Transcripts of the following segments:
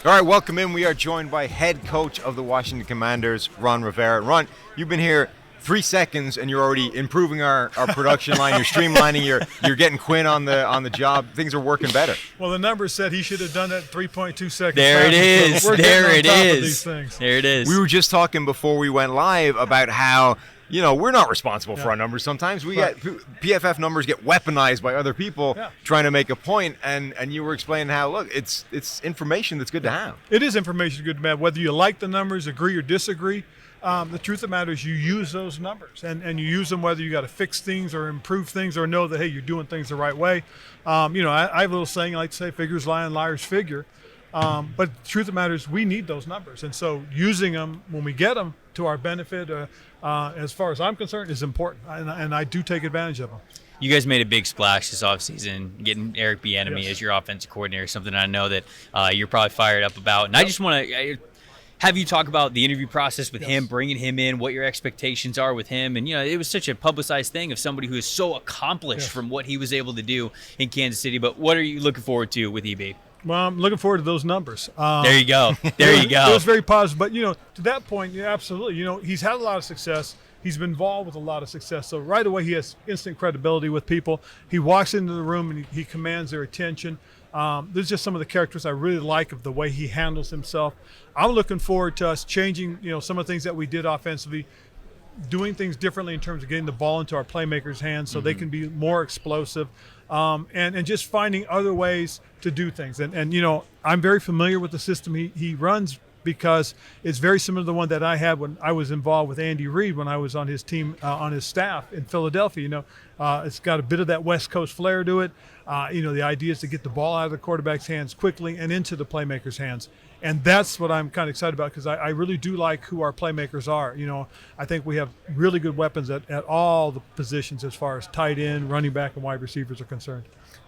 All right, welcome in. We are joined by head coach of the Washington Commanders, Ron Rivera. Ron, you've been here 3 seconds and you're already improving our production line. You're streamlining. You're getting Quinn on the job. Things are working better. Well, the numbers said he should have done that 3.2 seconds. There it is. So there it is. these things. There it is. We were just talking before we went live about how, we're not responsible for our numbers sometimes. We get PFF numbers get weaponized by other people trying to make a point, and you were explaining how, look, it's information that's good to have. It is information good to have, whether you like the numbers, agree or disagree. The truth of the matter is you use those numbers, and you use them whether you got to fix things or improve things or know that, hey, you're doing things the right way. I have a little saying I like to say, figures lie and liars figure. But the truth of the matter is we need those numbers. And so using them when we get them to our benefit, as far as I'm concerned, is important. And I do take advantage of them. You guys made a big splash this offseason, getting Eric Bieniemy as your offensive coordinator, something I know that you're probably fired up about. And I just want to have you talk about the interview process with him, bringing him in, what your expectations are with him. And, it was such a publicized thing of somebody who is so accomplished from what he was able to do in Kansas City. But what are you looking forward to with EB? Well, I'm looking forward to those numbers. There you go. There you go. It was very positive. But, to that point, absolutely. He's had a lot of success. He's been involved with a lot of success. So right away he has instant credibility with people. He walks into the room and he commands their attention. There's just some of the characters I really like of the way he handles himself. I'm looking forward to us changing, some of the things that we did offensively, doing things differently in terms of getting the ball into our playmakers' hands so they can be more explosive, and just finding other ways to do things. And I'm very familiar with the system he runs because it's very similar to the one that I had when I was involved with Andy Reid when I was on his team, on his staff in Philadelphia. It's got a bit of that West Coast flair to it. The idea is to get the ball out of the quarterback's hands quickly and into the playmakers' hands. And that's what I'm kind of excited about because I really do like who our playmakers are. I think we have really good weapons at all the positions as far as tight end, running back, and wide receivers are concerned.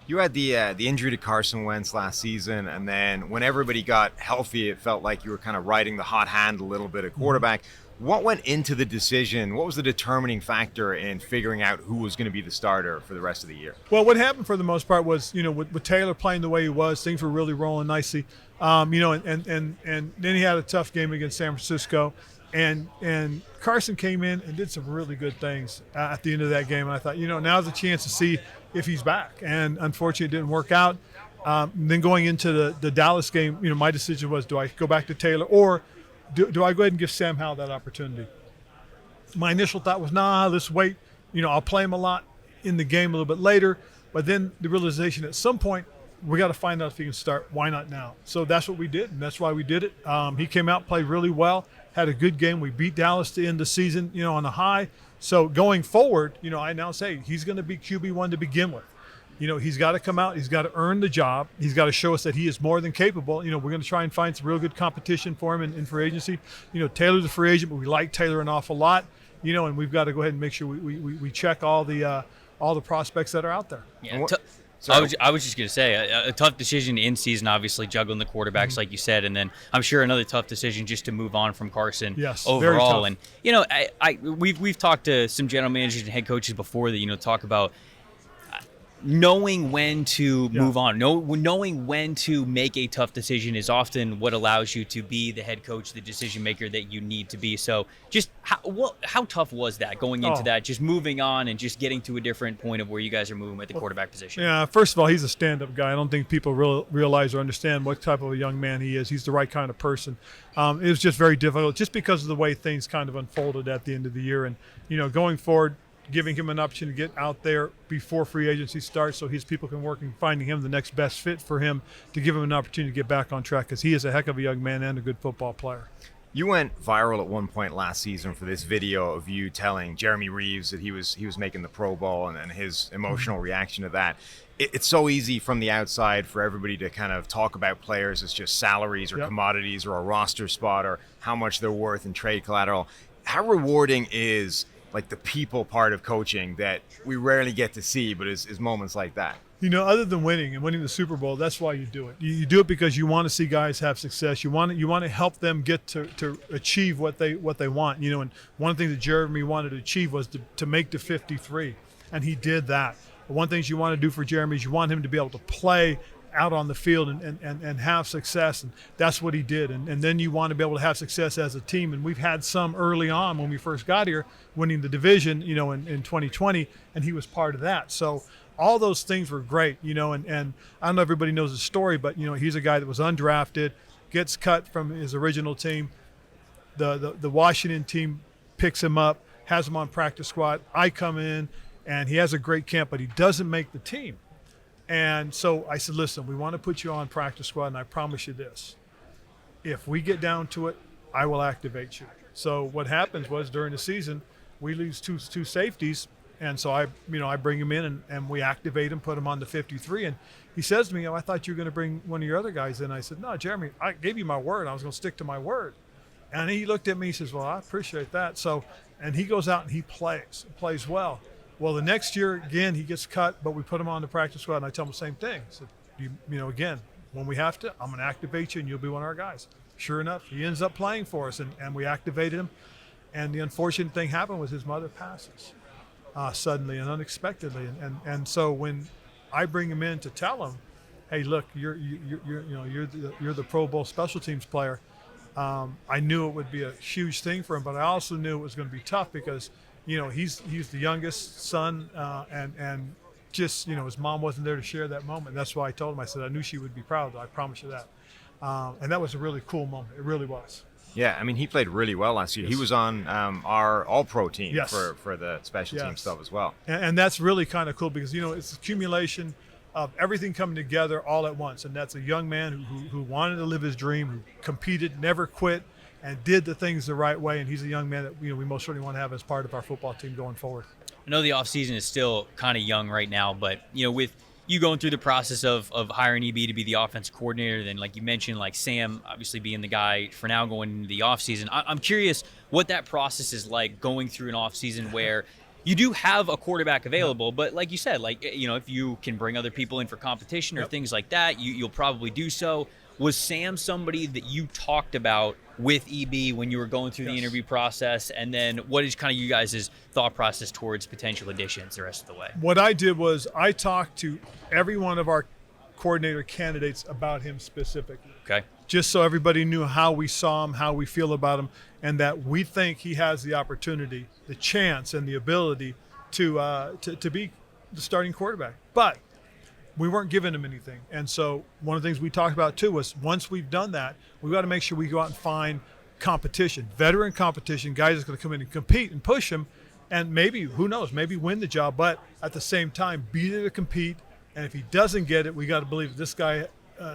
You had the injury to Carson Wentz last season, and then when everybody got healthy, it felt like you were kind of riding the hot hand a little bit at quarterback. What went into the decision? What was the determining factor in figuring out who was going to be the starter for the rest of the year? Well, what happened for the most part was, with Taylor playing the way he was, things were really rolling nicely. And then he had a tough game against San Francisco. And Carson came in and did some really good things at the end of that game. And I thought, now's a chance to see if he's back. And unfortunately, it didn't work out. Then going into the Dallas game, my decision was, do I go back to Taylor or do I go ahead and give Sam Howell that opportunity? My initial thought was, let's wait. I'll play him a lot in the game a little bit later. But then the realization at some point, we got to find out if he can start. Why not now? So that's what we did, and that's why we did it. He came out, played really well, had a good game. We beat Dallas to end the season, on a high. So going forward, I now say he's going to be QB1 to begin with. He's got to come out. He's got to earn the job. He's got to show us that he is more than capable. We're going to try and find some real good competition for him in free agency. Taylor's a free agent, but we like Taylor an awful lot. And we've got to go ahead and make sure we check all the prospects that are out there. Yeah. I was just going to say, a tough decision in season, obviously, juggling the quarterbacks, like you said, and then I'm sure another tough decision just to move on from Carson overall. And, we've talked to some general managers and head coaches before that, talk about knowing when to move on, knowing when to make a tough decision is often what allows you to be the head coach, the decision maker that you need to be. So just how tough was that going into that, just moving on and just getting to a different point of where you guys are moving with the quarterback position? Yeah, first of all, he's a stand-up guy. I don't think people realize or understand what type of a young man he is. He's the right kind of person. It was just very difficult just because of the way things kind of unfolded at the end of the year. And, going forward, giving him an option to get out there before free agency starts so his people can work and finding him the next best fit for him to give him an opportunity to get back on track because he is a heck of a young man and a good football player. You went viral at one point last season for this video of you telling Jeremy Reeves that he was making the Pro Bowl and his emotional reaction to that. It's so easy from the outside for everybody to kind of talk about players as just salaries or commodities or a roster spot or how much they're worth in trade collateral. How rewarding is like the people part of coaching that we rarely get to see, but is moments like that? Other than winning and winning the Super Bowl, that's why you do it. You do it because you want to see guys have success. You want to help them get to achieve what they want. And one thing that Jeremy wanted to achieve was to make the 53, and he did that. But one thing you want to do for Jeremy is you want him to be able to play out on the field and have success, and that's what he did. And then you want to be able to have success as a team, and we've had some early on when we first got here, winning the division, in 2020, and he was part of that. So all those things were great, and I don't know if everybody knows the story, but he's a guy that was undrafted, gets cut from his original team. The Washington team picks him up, has him on practice squad. I come in, and he has a great camp, but he doesn't make the team. And so I said, listen, we want to put you on practice squad, and I promise you this. If we get down to it, I will activate you. So what happens was during the season, we lose two safeties, and so I bring him in and we activate him, put him on the 53. And he says to me, I thought you were going to bring one of your other guys in. I said, no, Jeremy, I gave you my word. I was going to stick to my word. And he looked at me, he says, well, I appreciate that. So, and he goes out and he plays well. Well, the next year, again, he gets cut, but we put him on the practice squad, and I tell him the same thing. I said, again, when we have to, I'm going to activate you, and you'll be one of our guys. Sure enough, he ends up playing for us, and we activated him. And the unfortunate thing happened was his mother passes suddenly and unexpectedly. And so when I bring him in to tell him, hey, look, you're the Pro Bowl special teams player, I knew it would be a huge thing for him, but I also knew it was going to be tough because – he's the youngest son, and just, his mom wasn't there to share that moment. That's why I told him, I said, I knew she would be proud. I promise you that. And that was a really cool moment. It really was. Yeah, I mean, he played really well last year. Yes. He was on our All-Pro team yes. for the special team stuff as well. And that's really kind of cool because, it's accumulation of everything coming together all at once. And that's a young man who wanted to live his dream, who competed, never quit, and did the things the right way, and he's a young man that we most certainly want to have as part of our football team going forward. I know the offseason is still kind of young right now, but with you going through the process of hiring EB to be the offensive coordinator, then like you mentioned, like Sam obviously being the guy for now going into the offseason, I'm curious what that process is like going through an offseason where you do have a quarterback available, but like you said, if you can bring other people in for competition or things like that, you'll probably do so. Was Sam somebody that you talked about with EB when you were going through the interview process? And then what is kind of you guys' thought process towards potential additions the rest of the way? What I did was I talked to every one of our coordinator candidates about him specifically. Okay. Just so everybody knew how we saw him, how we feel about him, and that we think he has the opportunity, the chance, and the ability to be the starting quarterback. But we weren't giving him anything. And so one of the things we talked about too was once we've done that, we've got to make sure we go out and find competition, veteran competition, guys that's going to come in and compete and push him, and maybe, who knows, maybe win the job, but at the same time, be there to compete. And if he doesn't get it, we got to believe this guy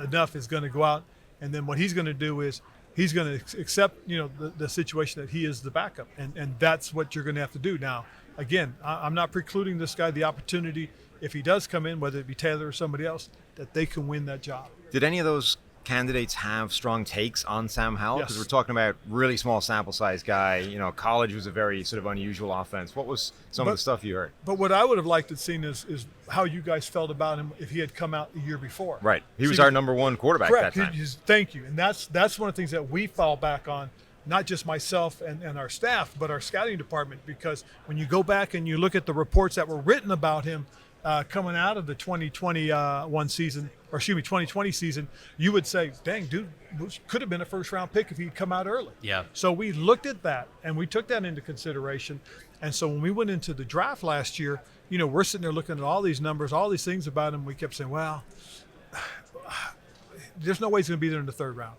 enough is going to go out, and then what he's going to do is he's going to accept, the situation that he is the backup, and that's what you're going to have to do. Now, again, I'm not precluding this guy the opportunity, if he does come in, whether it be Taylor or somebody else, that they can win that job. Did any of those candidates have strong takes on Sam Howell? Yes. Because we're talking about really small sample size guy. College was a very sort of unusual offense. What was some of the stuff you heard? But what I would have liked to seen is how you guys felt about him if he had come out the year before. Right. He was our number one quarterback correct. that time. Thank you. And that's one of the things that we fall back on, not just myself and our staff, but our scouting department, because when you go back and you look at the reports that were written about him, coming out of the 2020 season, you would say, dang, dude, could have been a first-round pick if he'd come out early. Yeah. So we looked at that, and we took that into consideration. And so when we went into the draft last year, we're sitting there looking at all these numbers, all these things about him. We kept saying, well, there's no way he's going to be there in the third round.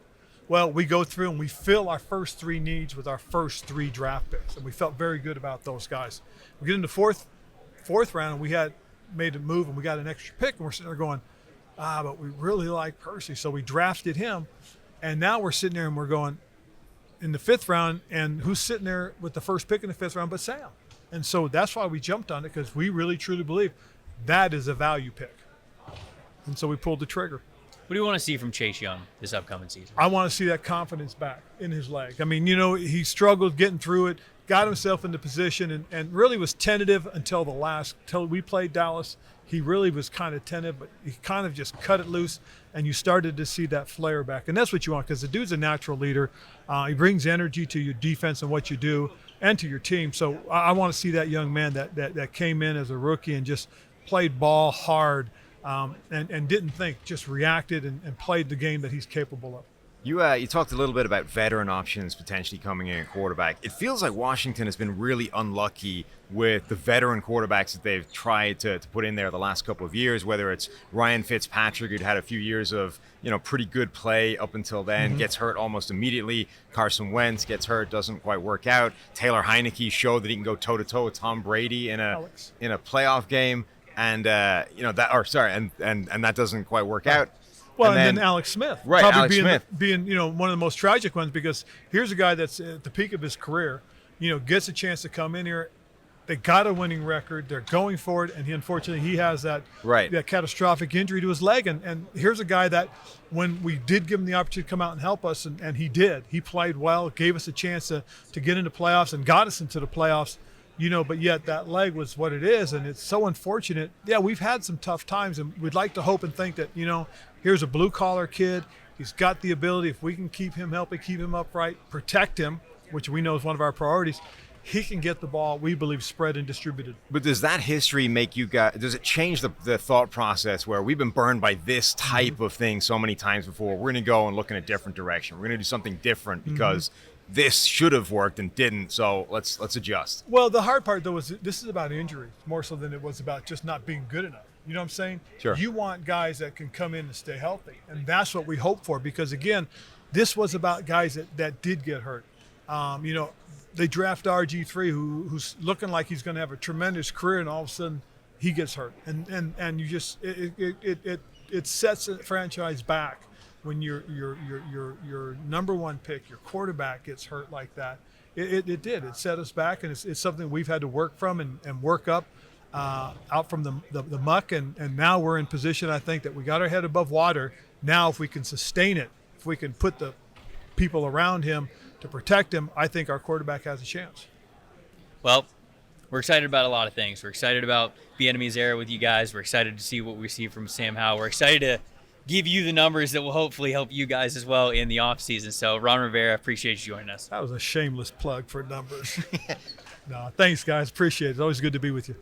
Well, we go through and we fill our first three needs with our first three draft picks, and we felt very good about those guys. We get into fourth round, and we had made a move, and we got an extra pick, and we're sitting there going, but we really like Percy. So we drafted him, and now we're sitting there and we're going in the fifth round, and who's sitting there with the first pick in the fifth round but Sam? And so that's why we jumped on it, because we really truly believe that is a value pick. And so we pulled the trigger. What do you want to see from Chase Young this upcoming season? I want to see that confidence back in his leg. I mean, he struggled getting through it, got himself into position, and really was tentative until we played Dallas. He really was kind of tentative, but he kind of just cut it loose, and you started to see that flare back. And that's what you want, because the dude's a natural leader. He brings energy to your defense and what you do and to your team. So I want to see that young man that came in as a rookie and just played ball hard, and didn't think, just reacted and played the game that he's capable of. You talked a little bit about veteran options potentially coming in at quarterback. It feels like Washington has been really unlucky with the veteran quarterbacks that they've tried to put in there the last couple of years, whether it's Ryan Fitzpatrick, who'd had a few years of pretty good play up until then, gets hurt almost immediately. Carson Wentz gets hurt, doesn't quite work out. Taylor Heineke showed that he can go toe-to-toe with Tom Brady in a playoff game, and that doesn't quite work out. Well, and then Alex Smith, right? Probably Alex being one of the most tragic ones, because here's a guy that's at the peak of his career, gets a chance to come in here. They got a winning record. They're going for it, and unfortunately he has that catastrophic injury to his leg. And here's a guy that, when we did give him the opportunity to come out and help us, and he did. He played well, gave us a chance to get into playoffs and got us into the playoffs. But yet that leg was what it is, and it's so unfortunate. Yeah, we've had some tough times, and we'd like to hope and think that, here's a blue-collar kid. He's got the ability, if we can keep him healthy, keep him upright, protect him, which we know is one of our priorities, he can get the ball, we believe, spread and distributed. But does that history make you guys, does it change the thought process where we've been burned by this type of thing so many times before? We're going to go and look in a different direction. We're going to do something different because this should have worked and didn't, so let's adjust. Well, the hard part, though, is this is about injury more so than it was about just not being good enough. You know what I'm saying? Sure. You want guys that can come in and stay healthy, and that's what we hope for, because, again, this was about guys that did get hurt. They draft RG3, who's looking like he's going to have a tremendous career, and all of a sudden he gets hurt. And you just it sets a franchise back when your number one pick, your quarterback, gets hurt like that. It did. It set us back, and it's something we've had to work from and work up out from the muck, and now we're in position, I think, that we got our head above water. Now if we can sustain it, if we can put the people around him to protect him, I think our quarterback has a chance. Well, we're excited about a lot of things. We're excited about Bieniemy's era with you guys. We're excited to see what we see from Sam Howell. We're excited to give you the numbers that will hopefully help you guys as well in the offseason. So, Ron Rivera, appreciate you joining us. That was a shameless plug for numbers. No, thanks, guys. Appreciate it. It's always good to be with you.